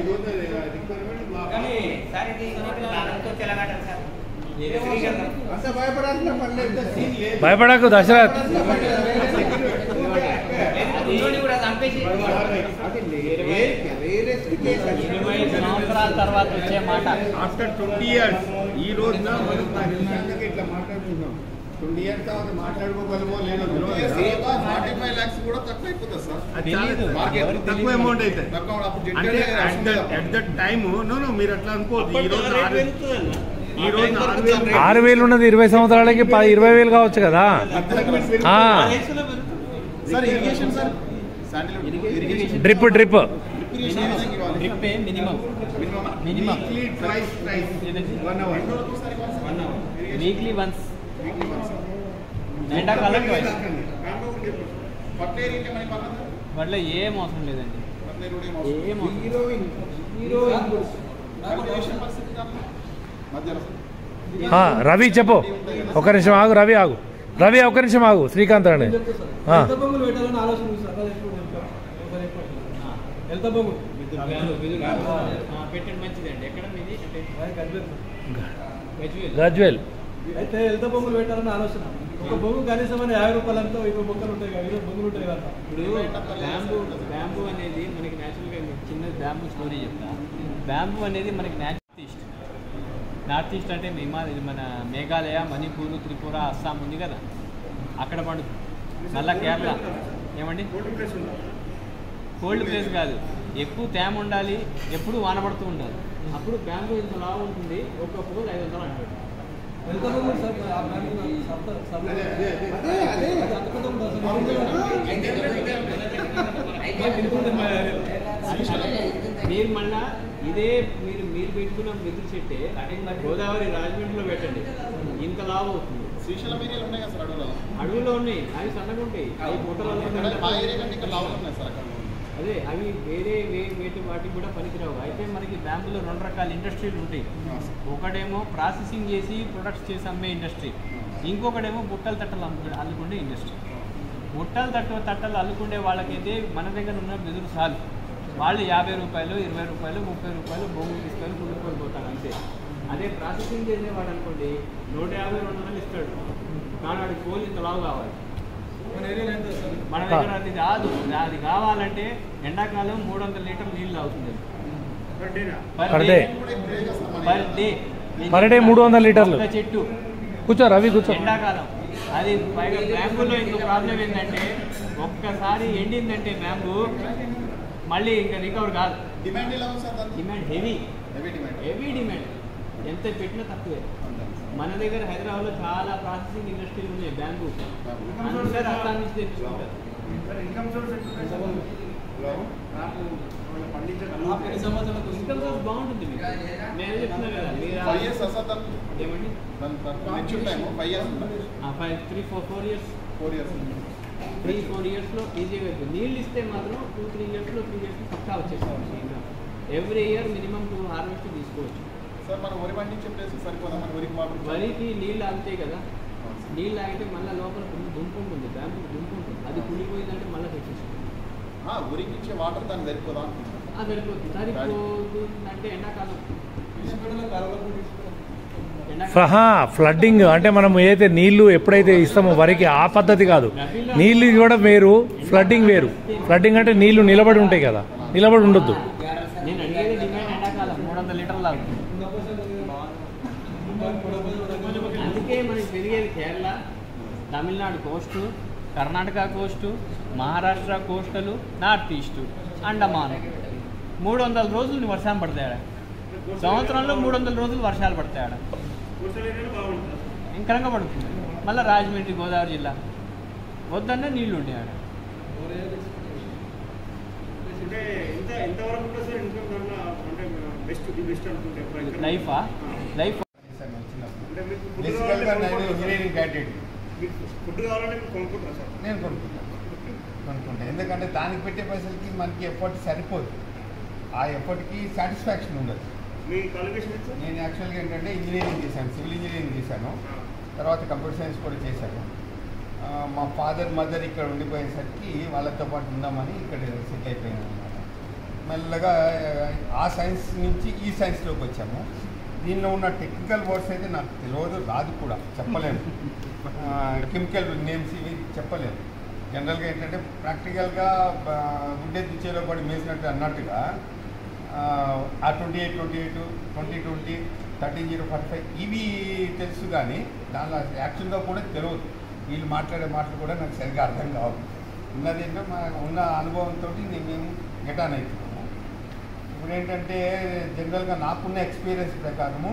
అంత భయపడాల్సిన పని లేదు. భయపడకు దశరథ్. సంవత్సరాల తర్వాత వచ్చే మాట. ఆఫ్టర్ 20 years ఈ రోజున మనం ఇట్లా మాట్లాడుతున్నాం. 20 years తర్వాత మాట్లాడుకోగలమో లేదో తెలియదు. 45 lakhs కూడా తక్కువ అయిపోతుంది సార్. అది చాలా తక్కువ అమౌంట్ అవుతుంది. అంటే అట్ దట్ టైమ్ మీరు అట్లా అనుకోవద్దు. ఈ రోజు 6,000 ఉన్నది 20 సంవత్సరాలకి 20,000 కావచ్చు కదా. Sir irrigation sir drip minimum price 1 hour weekly once, ఎండాకాలం ట్వైస్. వాటిలో ఏం అవసరం లేదండి, ఏం రవి చెప్పు. ఒక నిమిషం ఆగు రవి, రవి ఒక నిమిషం ఆగు. శ్రీకాంత్ అండి పెట్టండి, మంచిదండి. ఎక్కడ మీది? గజ్వేల్. అయితే ఎంత బొమ్మలు పెట్టాలని ఆలోచన. ఒక బొమ్మ కనీసం 50 రూపాయలంతా 20 బొక్కలు ఉంటాయి కదా, 20 బొమ్మలు ఉంటాయి కదా. ఇప్పుడు బ్యాంబూ అనేది మనకి న్యాచురల్గా, చిన్న బ్యాంబూ స్టోరీ చెప్తా. బ్యాంబూ అనేది మనకి నార్త్ ఈస్ట్ అంటే మన మేఘాలయ, మణిపూర్, త్రిపుర, అస్సాం ఉంది కదా, అక్కడ పండుతుంది. మళ్ళా కేరళ ఏమండి కోల్డ్ ప్లేస్ కాదు, ఎక్కువ తేమ ఉండాలి, ఎప్పుడు వాన పడుతూ ఉండాలి. అప్పుడు బ్యాంబూ ఇంత లావు ఉంటుంది. ఒక పోల్ 500 అంటాడు. మీరు మళ్ళా ఇదే మీరు పెట్టుకున్న మిగులు చెట్టే గోదావరి రాజమండ్రిలో పెట్టండి, ఇంత లావు అవుతుంది. శ్రీశైలం ఏరియాలో ఉన్నాయి కదా సార్ అడవుల్లో ఉన్నాయి, అవి సన్నగా ఉంటాయి. అవి అదే అవి వేరే వాటికి కూడా పనికిరావు. అయితే మనకి బ్యాంబులో 2 రకాల ఇండస్ట్రీలు ఉంటాయి. ఒకటేమో ప్రాసెసింగ్ చేసి ప్రొడక్ట్స్ చేసి అమ్మే ఇండస్ట్రీ, ఇంకొకటేమో బుట్టలు తట్టలు అల్లుకుండే ఇండస్ట్రీ. బుట్టలు తట్టలు అల్లుకుండే వాళ్ళకైతే మన దగ్గర ఉన్న బెదురు సాలు, వాళ్ళు 50 రూపాయలు, 20 రూపాయలు, 30 రూపాయలు బొంగు తీసుకొని కుళ్ళుకొని పోతారు అంతే. అదే ప్రాసెసింగ్ చేసేవాడు అనుకోండి 150-200 ఇస్తాడు. కానీ వాడికి కోల్ ఇంత లావు కావాలి. మన దగ్గర అది రాదు. అది కావాలంటే ఎండాకాలం 300 లీటర్లు నీళ్ళు అవుతుంది పర్ డే 300 లీటర్లు చెట్టు. కూర్చో రవి కూర్చో. ఎండాకాలం అది పైగా బ్యాంబూలో ఇంకో ప్రాబ్లం ఏంటంటే ఒక్కసారి ఎండిందంటే బ్యాంబూ మళ్ళీ ఇంకా రికవర్ కాదు. డిమాండ్ హెవీ డిమాండ్, ఎంత పెట్టినా తక్కువే. మన దగ్గర హైదరాబాద్లో చాలా ప్రాసెసింగ్ ఇండస్ట్రీలు ఉన్నాయి బ్యాంబూ, అందరూ అస్సాం నుంచి తెచ్చుకుంటారు. ఇన్కమ్ సోర్స్ బాగుంటుంది మీకు. నేను చెప్తున్నా కదా, మీరు ఏమండి 3-4 yearsలో ఈజీగా అవుతుంది. నీళ్ళు ఇస్తే మాత్రం 2-3 yearsలో 3 years పక్కా వచ్చేసుకోవచ్చు. ఇంకా ఎవ్రీ ఇయర్ మినిమం 2 హార్వెస్ట్ తీసుకోవచ్చు. సార్ మనం వరి పండించే ప్లేస్ సరిపోదా? మన వరికి నీళ్ళు ఆగుతాయి కదా, నీళ్ళు ఆగితే మళ్ళీ లోపల దుంపు ఉంటుంది, బ్యాంబూ దుంపు ఉంటుంది. అది కుళ్ళిపోయిందంటే మళ్ళీ తెచ్చేస్తుంది. ఊరికి ఇచ్చే వాటర్ దాన్ని సరిపోదా? సరిపోతుంది. సరిపోతుందంటే ఎండాకాలం ఫ్లడ్డింగ్ అంటే మనం ఏదైతే నీళ్లు ఎప్పుడైతే ఇస్తామో వరికి ఆ పద్ధతి కాదు. నీళ్ళు కూడా వేరు, ఫ్లడ్డింగ్ వేరు. ఫ్లడ్డింగ్ అంటే నీళ్లు నిలబడి ఉంటాయి కదా, నిలబడి ఉండొద్దు. నేను అడిగేది డిమాండ్ ఎండాకాలం 300 లీటర్లు అవుతుంది. అందుకే మనకి పెరిగేది Kerala, Tamil Nadu కోస్టు, Karnataka కోస్టు, Maharashtra coastal, north east, Andaman. 300 రోజులు వర్షం పడతాయి. సంవత్సరంలో 300 రోజులు వర్షాలు పడతాయి. ఇంకరంగా పడుతుంది. మళ్ళీ రాజమండ్రి, గోదావరి జిల్లా వద్దన్న నీళ్లు ఉండే ఆడ. లైఫ్ నేను కొనుక్కుంటాను. ఎందుకంటే దానికి పెట్టే పైసలకి మనకి ఎఫర్ట్ సరిపోదు. ఆ ఎఫర్ట్కి సాటిస్ఫాక్షన్ ఉండదు. నేను యాక్చువల్గా ఏంటంటే ఇంజనీరింగ్ చేశాను, సివిల్ ఇంజనీరింగ్ చేశాను. తర్వాత కంప్యూటర్ సైన్స్ కూడా చేశాను. మా ఫాదర్ మదర్ ఇక్కడ ఉండిపోయేసరికి వాళ్ళతో పాటు ఉందామని ఇక్కడ సెటిల్ అయిపోయాను అనమాట. మెల్లగా ఆ సైన్స్ నుంచి ఈ సైన్స్లోకి వచ్చాము. దీనిలో ఉన్న టెక్నికల్ వర్డ్స్ అయితే నాకు తెలియదు, రాదు కూడా, చెప్పలేను. కెమికల్ నేమ్స్ ఇవి చెప్పలేను. జనరల్గా ఏంటంటే ప్రాక్టికల్గా గుడ్డెద్దు చేలో పడి మేసినట్టు అన్నట్టుగా ఆ 28-28, 20-20, 13-0-45 ఇవి తెలుసు, కానీ దానిలో యాక్చువల్గా కూడా తెలియదు. వీళ్ళు మాట్లాడే మాటలు కూడా నాకు సరిగ్గా అర్థం కావు. ఉన్నది ఏంటో ఉన్న అనుభవంతో మేము గెటాన్ అవుతున్నాము. ఇప్పుడు ఏంటంటే జనరల్గా నాకున్న ఎక్స్పీరియన్స్ ప్రకారము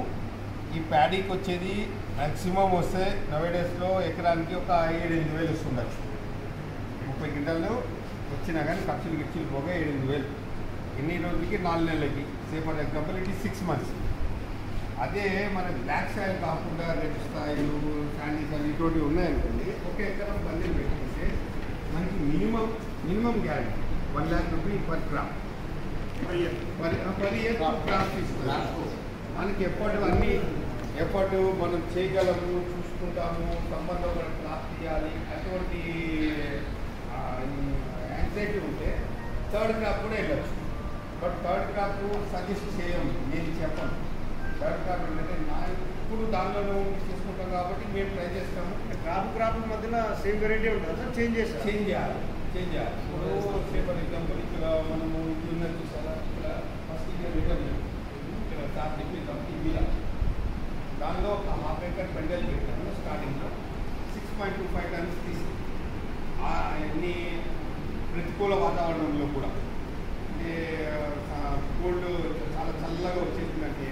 ఈ ప్యాడీకి వచ్చేది మ్యాక్సిమం వస్తే నవేడేస్లో ఎకరానికి ఒక 7-8 వేలు వస్తుండొచ్చు. 30 క్వింటాలు వచ్చినా కానీ ఖర్చులు పోగా 7-8 వేలు. ఎన్ని రోజులకి? 4 నెలలకి. Say for example it is 6 months. అదే మన బ్లాక్ సాయిల్ కాకుండా రెడ్ సాయిల్, శాండీ సాయిల్ ఇటువంటివి ఉన్నాయనుకోండి, ఒక ఎకరం పందిరి పెట్టుకుంటే మనకి minimum guarantee 1 lakh rupees per crop. per year crop ఇస్తుంది. మనకి ఎప్పటి మనం చేయగలము, చూసుకుంటాము, సంబంధం మనం క్రాప్ తీయాలి, అటువంటి యాంగ్జైటీ ఉంటే థర్డ్ క్రాప్ కూడా వెళ్ళచ్చు. బట్ థర్డ్ క్రాప్ సజెస్ట్ చేయము, నేను చెప్పను. థర్డ్ క్రాప్ ఏంటంటే ఇప్పుడు దానిలో చేసుకుంటాం కాబట్టి మేము ట్రై చేస్తాము. క్రాప్ మధ్యలో సేమ్ వెరైటీ ఉంటుంది సార్, చేంజ్ చేయాలి. ఇప్పుడు ఫర్ ఎగ్జాంపుల్ ఇక్కడ మనము ఇది ఉన్నది చూసారా, ఇక్కడ ఫస్ట్ ఇయర్ రిటర్న్ ఇక్కడ స్టార్ట్ చెప్పేద్దాం. ఇవిలా దానిలో ఒక 1/2 acre పెండల్ పెట్టాము స్టార్టింగ్లో. 6.25 tons తీసి అన్ని ప్రతికూల వాతావరణంలో కూడా, అంటే కోల్డ్ చాలా చల్లగా వచ్చేసిందంటే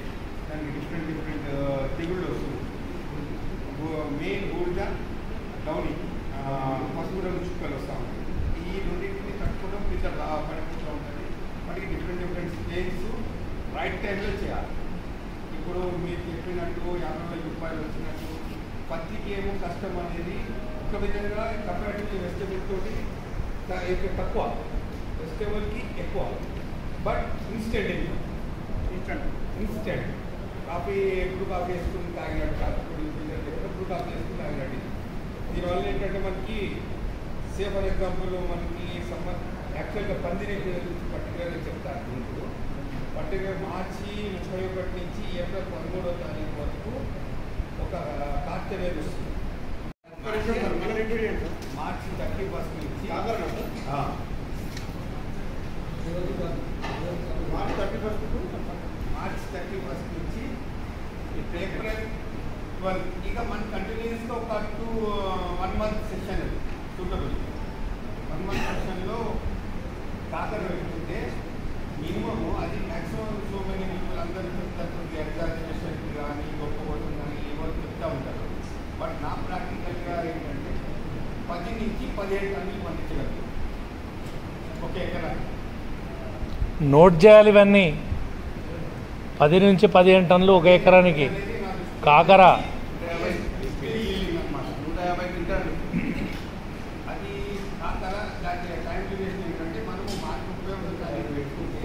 దానికి డిఫరెంట్ తెగుళ్ళు వస్తుంది. మెయిన్ బూడిద, డౌనీ, పసుపు రంగు చుక్కలు వస్తూ ఉంటాయి. ఈ రెండింటిని తట్టుకోవడం కొంచెం పడిపోతూ ఉంటుంది. వాటికి డిఫరెంట్ స్టేజ్ రైట్ టైంలో చేయాలి. ఇప్పుడు మీరు చెప్పినట్టు 50,000 రూపాయలు వచ్చినట్టు పత్తికి ఏమో కష్టం అనేది ఒక విధంగా కంపారిటివ్లీ వెజిటబుల్ తోటి తక్కువ, వెజిటబుల్కి ఎక్కువ. బట్ ఇన్స్టెంట్ కాఫీ ఎప్పుడు కాఫీ వేసుకుని తాగినట్టు కాదు, ఎప్పుడు కాఫీ వేసుకుని తాగినట్టు. దీనివల్ల ఏంటంటే మనకి సే ఫర్ ఎగ్జాంపుల్ మనకి యాక్చువల్గా పందిరి పర్టికులర్గా చెప్తారు. ఇప్పుడు పర్టికులర్ మార్చి 31 నుంచి ఏప్రిల్ 13వ తారీఖు వరకు ఒక కార్తె వేరు వస్తుంది. మార్చి 31 నుంచి మార్చ్ 31 నుంచి ఏప్రిల్ 12 ఇక మన కంటిన్యూస్గా ఒక 1 month సెషన్ సూటబుల్. 1 month సెషన్లో కాకర పెట్టుకుంటే మినిమము అది మ్యాక్సిమం సో మెనీ పీపుల్ అందరూ చెప్తారు, ఎగ్జామినేషన్ కానీ గొప్ప కోసం కానీ ఏవో చెప్తూ ఉంటారు. బట్ నా ప్రాక్టికల్గా ఏంటంటే 10 నుంచి 17 టన్నులు పండించగలుగుతాం ఒక ఎకరానికి. నోట్ చేయాలి ఇవన్నీ. 10 నుంచి 15 టన్నులు ఒక ఎకరానికి కాకర. 150 క్వింటాలు అది కాకర. దాని టైం డ్యూరేషన్ ఏంటంటే మనము మార్చి 31వ తారీఖు పెట్టుకుంటే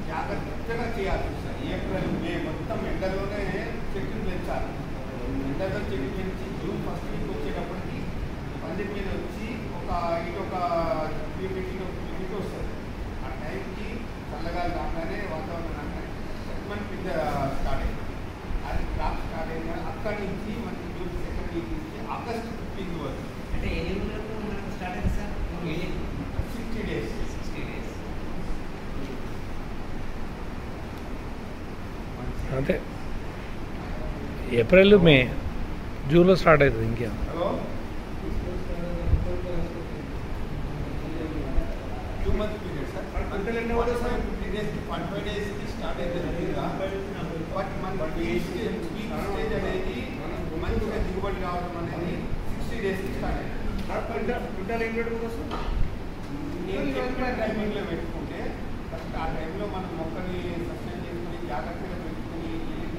జాగ్రత్తగా చేయాల్సి వస్తుంది. ఏప్రిల్ మే మొత్తం ఎండలోనే చెట్లు పెంచాలి. ఎండలో చెట్లు పెంచి జూన్ 1st వీక్ వచ్చేటప్పటికి పందిరి మీద వచ్చి ఇటొక 3 feet వస్తుంది. ఆ టైంకి చల్లగా రాగానే వాతావరణం రాగానే సెగ్మెంట్ కింద స్టార్ట్ అయింది. అది క్రాప్ స్టార్ట్ అయిన అక్కడి నుంచి మనకి జూన్ 2nd వీక్ నుంచి ఆగస్ట్ 15th వరకు, అంటే ఎన్ని రోజులకు మనకు స్టార్ట్ అయింది సార్? 60 days. అంతే. ఏప్రిల్ మే జూన్లో స్టార్ట్ అవుతుంది. ఇంకా హలో 2 months పీరియడ్ సార్. అంటే 50 days 45 days స్టార్ట్ అవుతుంది. బట్ మన పీక్ స్టేజ్ అనేది మంచిగా దిగుబడి రావడం అనేది 60 days స్టార్ట్ అయింది. క్వింటాల్ ఏం రేటు కోసం నేను చెప్పిన టైమింగ్లో పెట్టుకుంటే ఫస్ట్ ఆ టైంలో మనం మొక్కని సస్టైన్ చేసుకుని జాగ్రత్తగా పెట్టుకుని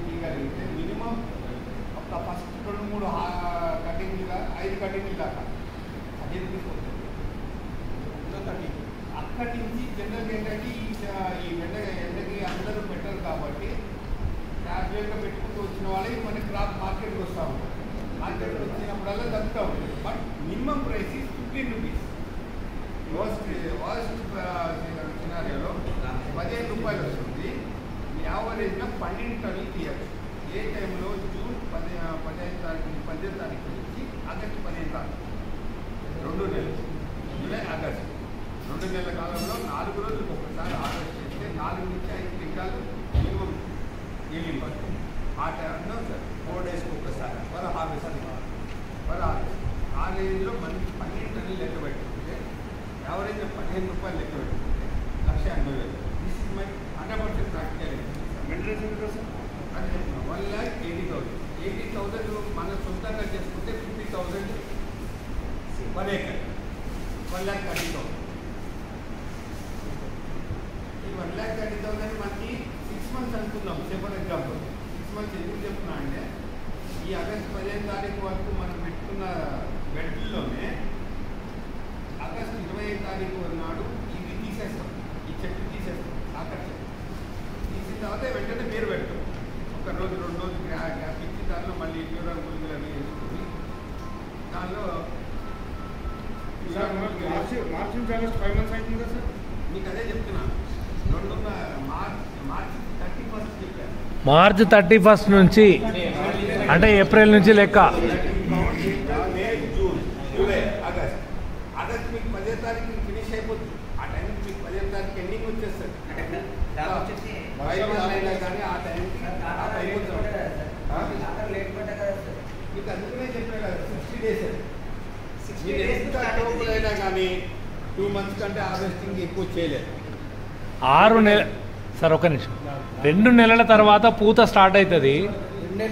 తీయగలిగితే మినిమం ఒక ఫస్ట్ 2-3 కటింగ్లుగా 5 కటింగ్లు దాకా అదే తీసుకొస్తుంది. అక్కడి నుంచి జనరల్గా ఏంటంటే ఈ ఎండకి అందరూ పెట్టరు కాబట్టి క్యాజువల్గా పెట్టుకుంటూ వచ్చిన వాళ్ళకి మన క్రాప్ మార్కెట్కి వస్తూ ఉంటారు. మార్కెట్కి వచ్చినప్పుడల్లా తగ్గుతూ ఉంటుంది. But minimum price is 15 rupees. Worst సినారియోలో 15 రూపాయలు వస్తుంది. యావరేజ్గా 12 టన్నులు తీయాలి. ఏ టైంలో జూన్ 15 తారీఖు నుంచి 18 తారీఖు నుంచి ఆగస్టు 15 తారీఖు 2 నెలలు, జూలై ఆగస్టు 2 నెలల కాలంలో 4 రోజులకు ఒకసారి హార్వెస్ట్ చేస్తే 4 నుంచి 5 క్వింటాలు మినిమం ఈల్డింగ్ పడుతుంది. ఆ టైంలో 4 డేస్కి ఒకసారి పర్ హార్వెస్ట్ ఆ రేంజ్లో మనకి 12 టన్నులు లెక్క పెట్టుకుంటే యావరేజ్గా 15 రూపాయలు లెక్క పెట్టుకుంటే 1,80,000. This is my 100% practical. అదే 1,80,000. 80,000 మన సొంతంగా చేసుకుంటే 50,000 పర్ ఏకర్. 1,30,000. ఈ 1,30,000 మనకి 6 మంత్స్ అనుకుందాం. ఫర్ ఎగ్జాంపుల్ 6 మంత్స్ ఎందుకు చెప్తున్నా అంటే ఈ ఆగస్టు 15 తారీఖు వరకు మనం పెట్టుకున్న బెడ్లోనే ఆగస్టు 25 తారీఖు నాడు ఇది తీసేస్తాం, ఈ చెట్టు తీసేస్తాం. ఆకర్షణ తీసిన తర్వాత వెంటనే మీరు పెడతాం. 1 రోజు 2 రోజులు గ్యాప్ ఇచ్చి దానిలో మళ్ళీ న్యూరల్ గుళికలు అవి వేసుకుని దానిలో మార్చి నుంచి ఆగస్ట్ 5 మంత్స్ అవుతుంది కదా సార్. మీకు అదే చెప్తున్నాను. మార్చి 31 చెప్పాను. మార్చి 31 నుంచి అంటే ఏప్రిల్ నుంచి లెక్క. మే, జూన్, జూలై, ఆగస్ట్. ఆగస్ట్ మీకు 10వ తారీఖు ఫినిష్ అయిపోతుంది. ఆ టైంకి మీకు 10వ తారీఖు ఎండింగ్ వచ్చేస్తుంది. కానీ ఆ టైంకి మీకు అందుకనే చెప్పాను కదా 60 డేస్. ఎంత టోపులైనా కానీ 2 మంత్స్ కంటే హార్వెస్టింగ్ ఎక్కువ చేయలేదు. 6 నెలలు సార్, ఒక నిమిషం. 2 నెలల తర్వాత పూత స్టార్ట్ అవుతుంది,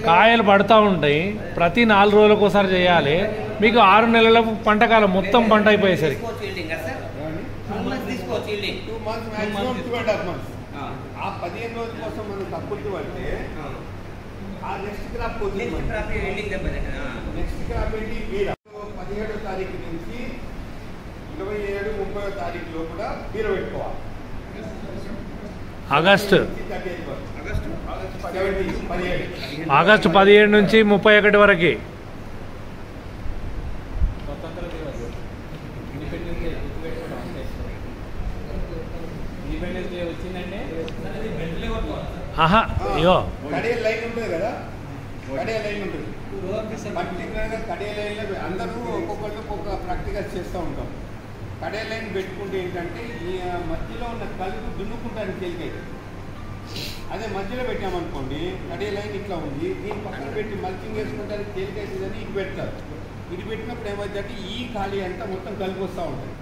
కాయలు పడుతూ ఉంటాయి. ప్రతి 4 రోజులకు ఒకసారి చేయాలి. మీకు 6 నెలల పంటకాలం మొత్తం పంట అయిపోయేసరికి 2 మంత్స్ మ్యాక్సిమం 2.5 months. ఆ 15 రోజుల కోసం మనం తక్కువ పడితే ఆ నెక్స్ట్ క్రాప్ పోతుంది. నెక్స్ట్ క్రాప్ ఏంటి? బీర. 17వ తారీఖు నుంచి 27, 30వ తారీఖు లోపల బీర పెట్టుకోవాలి. ఆగస్టు 17 నుంచి 31 వరకు. ఇండిపెండెన్స్ డే వచ్చిందంటే ఆహా, అయ్యో కడియ లైన్ ఉంటుంది కదా, కడియ లైన్ ఉంటుంది. పర్టికులర్గా కడియ లైన్లో అందరూ ఒక్కొక్కళ్ళు ఒక్కొక్క ప్రాక్టికల్ చేస్తూ ఉంటాం. కడియ లైన్ పెట్టుకుంటే ఏంటంటే ఈ మధ్యలో ఉన్న కలుపు దున్నుకుంటానికి తేలికైతే. అదే మధ్యలో పెట్టామనుకోండి, కడియ లైన్ ఇట్లా ఉంది, దీని పక్కన పెట్టి మల్చింగ్ వేసుకుంటానికి తేలికైతుందని ఇటు పెడతారు. ఇటు పెట్టినప్పుడు ఏమవుతుందంటే ఈ ఖాళీ అంతా మొత్తం కలుపు వస్తూ ఉంటుంది.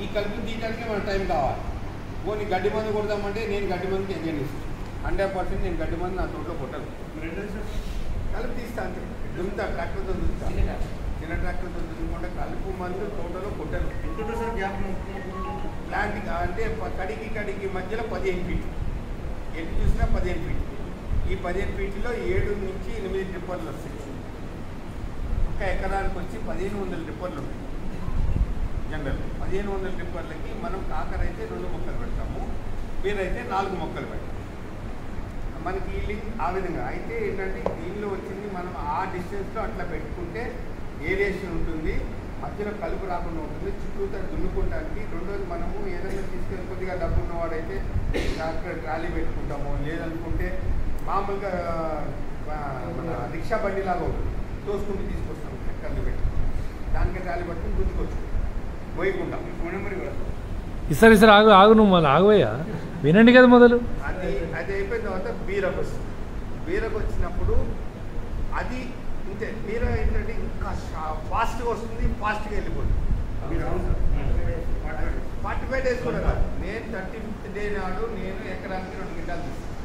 ఈ కలుపు తీయడానికి మన టైం కావాలి. పోనీ గడ్డి మందు కొడదామంటే నేను గడ్డి మందుకి ఎంజాయ్ ఇస్తాను. 100% నేను గడ్డి మందు నా తోటలో కొట్టను. కలుపు తీస్తా అంతే. దున్నుతా, ట్రాక్టర్తో దున్నుతా. చిన్న ట్రాక్టర్తో దున్నుకుంటే కలుపు మందు తోటలో కొట్టను. ఎంత సార్ గ్యాప్? ప్లాంట్ అంటే కడికి మధ్యలో 15 feet. ఎటు చూసినా 15 feet. ఈ 15 feetలో 7 నుంచి 8 డ్రిప్పర్లు వస్తాయి. ఒక ఎకరానికి వచ్చి 1,500 డ్రిప్పర్లు ఉంటాయి. జనరల్ 1,500 డ్రిప్పర్లకి మనం కాకర అయితే 2 మొక్కలు పెడతాము, బీరైతే 4 మొక్కలు పెడతాము. మనకి ఈల్డింగ్ ఆ విధంగా అయితే ఏంటంటే దీనిలో వచ్చింది మనం ఆ డిస్టెన్స్లో అట్లా పెట్టుకుంటే ఏరియేషన్ ఉంటుంది, మధ్యలో కలుపు రాకుండా ఉంటుంది, చుట్టూతో దున్నుకోవడానికి. రెండోది మనము ఏదైనా తీసుకెళ్ళి కొద్దిగా డబ్బు ఉన్నవాడైతే ట్రాక్టర్ ట్రాలీ పెట్టుకుంటాము, లేదనుకుంటే మామూలుగా మన రిక్షా బండిలాగా ఉంటుంది, తోసుకుంటూ తీసుకొస్తాము ట్రాక్టర్లు పెట్టి. దానికి ట్రాలీ పట్టుకుని దున్నుకోవచ్చు పోయకుండా. ఫోన్ నెంబర్ కూడా ఇస్తారు ఆగు నువ్వు మళ్ళీ ఆగువయ్యా, వినండి కదా మొదలు. అది అయిపోయిన తర్వాత బీరకు వస్తుంది. బీరకు వచ్చినప్పుడు అది ఇంతే. బీర ఏంటంటే ఇంకా ఫాస్ట్గా వస్తుంది, ఫాస్ట్గా వెళ్ళిపోతుంది. 45 days కూడా కాదు. నేను 35th day నాడు నేను ఎకరానికి 2 క్వింటాలు తీసుకున్నాను.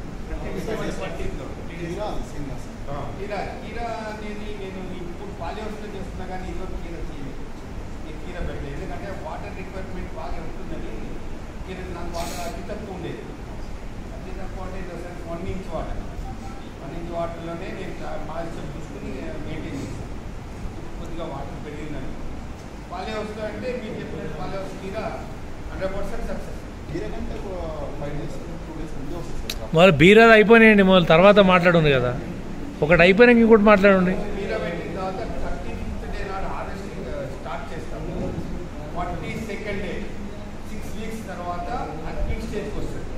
కీరా అనేది నేను ఇప్పుడు పాలిహౌస్లో చేస్తున్నా కానీ ఈరోజు కీర పెట్టలేదు. ఎందుకంటే వాటర్ రిక్వైర్మెంట్ బాగా ఉంటుందని కీర నాకు వాటర్ అతి తక్కువ ఉండేది. అతి తక్కువ అంటే 1 inch వాటర్. 1 inch వాటర్లోనే నేను మాయిశ్చర్ చూసుకుని మెయింటైన్ చేస్తాను. కొద్దిగా వాటర్ పెరిగిందని పాలిహౌస్లో అంటే మీరు చెప్పినట్టు పాలిహౌస్ కీర 100% సక్సెస్. మొదలు బీరాది అయిపోయినాయండి, మొదలు తర్వాత మాట్లాడండి కదా. ఒకటి అయిపోయినాక ఇంకోటి మాట్లాడండి. కీర పెట్టిన తర్వాత 35th day నాడు హార్వెస్టింగ్ స్టార్ట్ చేస్తాము. 42nd day 6 weeks తర్వాత అర్కింగ్ స్టేజ్కి వస్తుంది.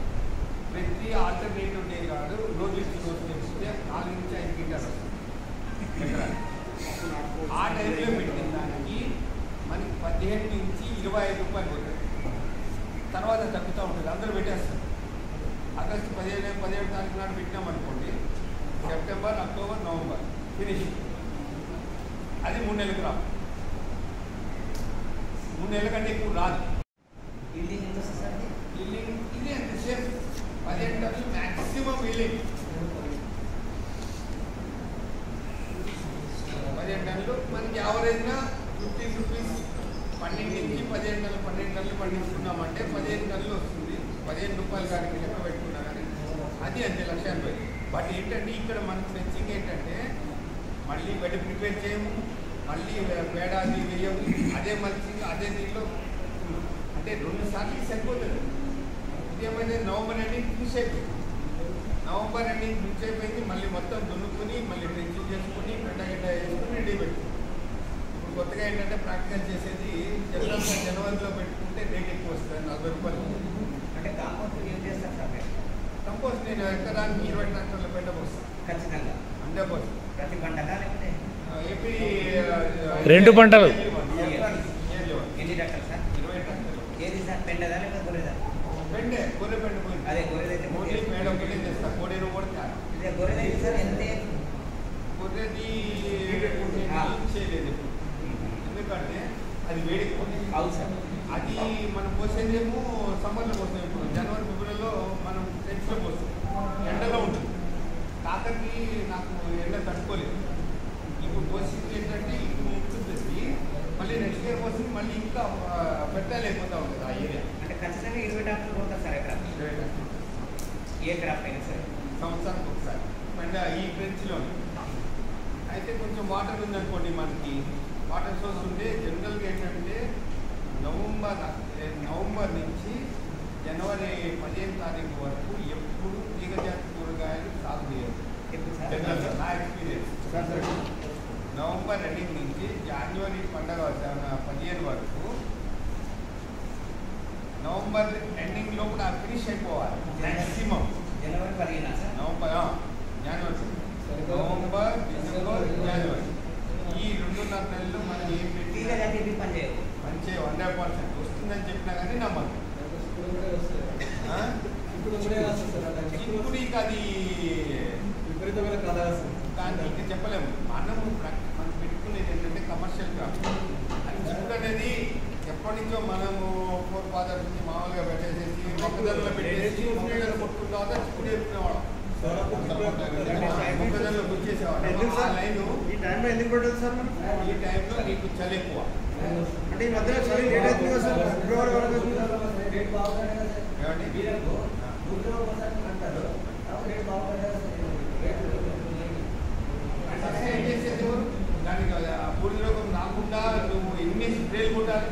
ప్రతి ఆల్టర్నేటివ్ డే కాదు రోజు తెప్పిస్తే 4 నుంచి 5 క్వింటాలు వస్తుంది ఎకరానికి. ఆ టైంలో పెట్టిన దానికి మనకి 15 నుంచి 25 రూపాయలు పోతుంది. తర్వాత తగ్గుతూ ఉంటుంది, అందరూ పెట్టేస్తారు. ఆగస్టు 17 తారీఖు నాడు పెట్టినామనుకోండి, సెప్టెంబర్, అక్టోబర్, నవంబర్ ఫినిష్. అది 3 నెలలకు రాదు, 3 నెలల కంటే ఎక్కువ రాదు. బిల్డింగ్ ఎంత వస్తుంది సార్? ఇది అంత సేమ్ 15 టన్నులు మ్యాక్సిమం బిల్డింగ్. 15 టన్నులు మనకి యావరేజ్గా 15 రూపీస్. 12 నుంచి 15 టన్నులు 12 టన్నులు పండించుకున్నామంటే 15 టన్నులు వస్తుంది. 15 రూపాయలు కానీ లెక్క పెట్టుకున్నా కానీ అది అంతే 1,80,000. బట్ ఏంటంటే ఇక్కడ మనకు ఫెన్సింగ్ ఏంటంటే మళ్ళీ బెడ్ ప్రిపేర్ చేయము, మళ్ళీ పేడ అది వేయము, అదే మల్చింగ్ అదే దీంట్లో అంటే 2 సార్లు సరిపోతుంది. ఇదేమైనా నవంబర్ ఎండింగ్ ఫినిష్ అయిపోయింది. నవంబర్ ఎండింగ్ ఫినిష్ అయిపోయింది. మళ్ళీ మొత్తం దున్నుకుని మళ్ళీ డ్రెంచింగ్ చేసుకుని గడ్డ వేసుకుని రెడీ పెట్టుకుని ఇప్పుడు కొత్తగా ఏంటంటే ప్రాక్టికల్ చేసేది జనవరిలో పెట్టుకుంటే రేట్ ఎక్కువ వస్తుంది, 40 రూపాయలు. అంటే కాంపౌండ్ ఏం చేస్తారు సార్? కంపోస్ట్ నేను ఎకరానికి 20 ట్రాక్టర్ల పెట్టబోస్తాను ఖచ్చితంగా 100%. ప్రతి పంటగా లేకపోతే ఏపీ 2 పంటలు. ఎన్ని ట్రాక్టర్లు సార్? 20 ట్రాక్టర్లు. ఏది సార్? పెండదా లేకపోతే గొర్రెదా? పెండే గొర్రె పెండ పోయింది. అదే గొర్రెదైతే ఓన్లీ పేడ ఒకటే చేస్తా, కోడేరు కూడా కాదు. ఇదే గొర్రెదైతే సార్ ఎంత? గొర్రెది చేయలేదు ఎప్పుడు. ఎందుకంటే అది వేడి. అవును సార్. అది మనం పోసేదేమో సమ్మర్లో పోస్తాం. ఇప్పుడు జనవరి ఫిబ్రవరిలో మనం టెన్స్లో పోస్తాం, ఎండలో ఉంటుంది. కాకరికి నాకు ఎండ తట్టుకోలేదు. ఇప్పుడు పోసింది ఏంటంటే ఇప్పుడు ఉంటుంది, మళ్ళీ నెక్స్ట్ ఇయర్ పోసింది మళ్ళీ ఇంకా పెట్టలేకపోతా ఉంటుంది ఆ ఏరియా. అంటే ఖచ్చితంగా 20 ట్రాక్టర్లు కొడతారు సార్ ఎకరా? ఏ క్రాప్ అయినా సరే సంవత్సరానికి ఒకసారి అంటే ఈ ట్రెంచ్లో. అయితే కొంచెం వాటర్ ఉందనుకోండి, మనకి వాటర్ సోర్స్ ఉంటే జనరల్గా ఏంటంటే నవంబర్ నుంచి జనవరి 15 తారీఖు వరకు ఎప్పుడు తీగజాతి కూరగాయలు సాగు చేయదు. జనరల్గా నా ఎక్స్పీరియన్స్. నవంబర్ ఎండింగ్ నుంచి జనవరి పండగ 15 వరకు, నవంబర్ ఎండింగ్ లోపల ఫినిష్ అయిపోవాలి మ్యాక్సిమం. జనవరి 15 సార్? జనవరి, డిసెంబర్, జనవరి ఈ 2.5 నెలలు మనం ఏం పెట్టి మంచి 100% వస్తుందని చెప్పినా కానీ నమ్మకం. ఇప్పుడు ఇక అది విపరీతమైన కథ దాన్ని ఇంకా చెప్పలేము. మనం పెట్టుకునేది ఏంటంటే కమర్షియల్ క్రాప్. అది చిక్కుడు అనేది ఎప్పటి నుంచో మనము పూర్వపాదాల నుంచి మామూలుగా పెట్టేసేసి మొక్కజొన్నలో పెట్టేసి మొక్కజొన్న కొట్టుకున్న తర్వాత చిక్కుడు వేసుకునేవాళ్ళం. మొక్కజొన్నలో గుర్చేసేవాళ్ళం. ఆ లైన్ ఈ టైంలో ఎందుకు పెట్టదు సార్? ఈ టైంలో నీకు చలి ఎక్కువ. అంటే ఈ మధ్యలో చలి లేట్ అవుతుంది కదా సార్? ఫిబ్రవరి వరకు ఏమండి ఏం చేసేది? దానికి బూడిద రోగం రాకుండా నువ్వు ఎన్ని స్ప్రేలు కొట్టాలి?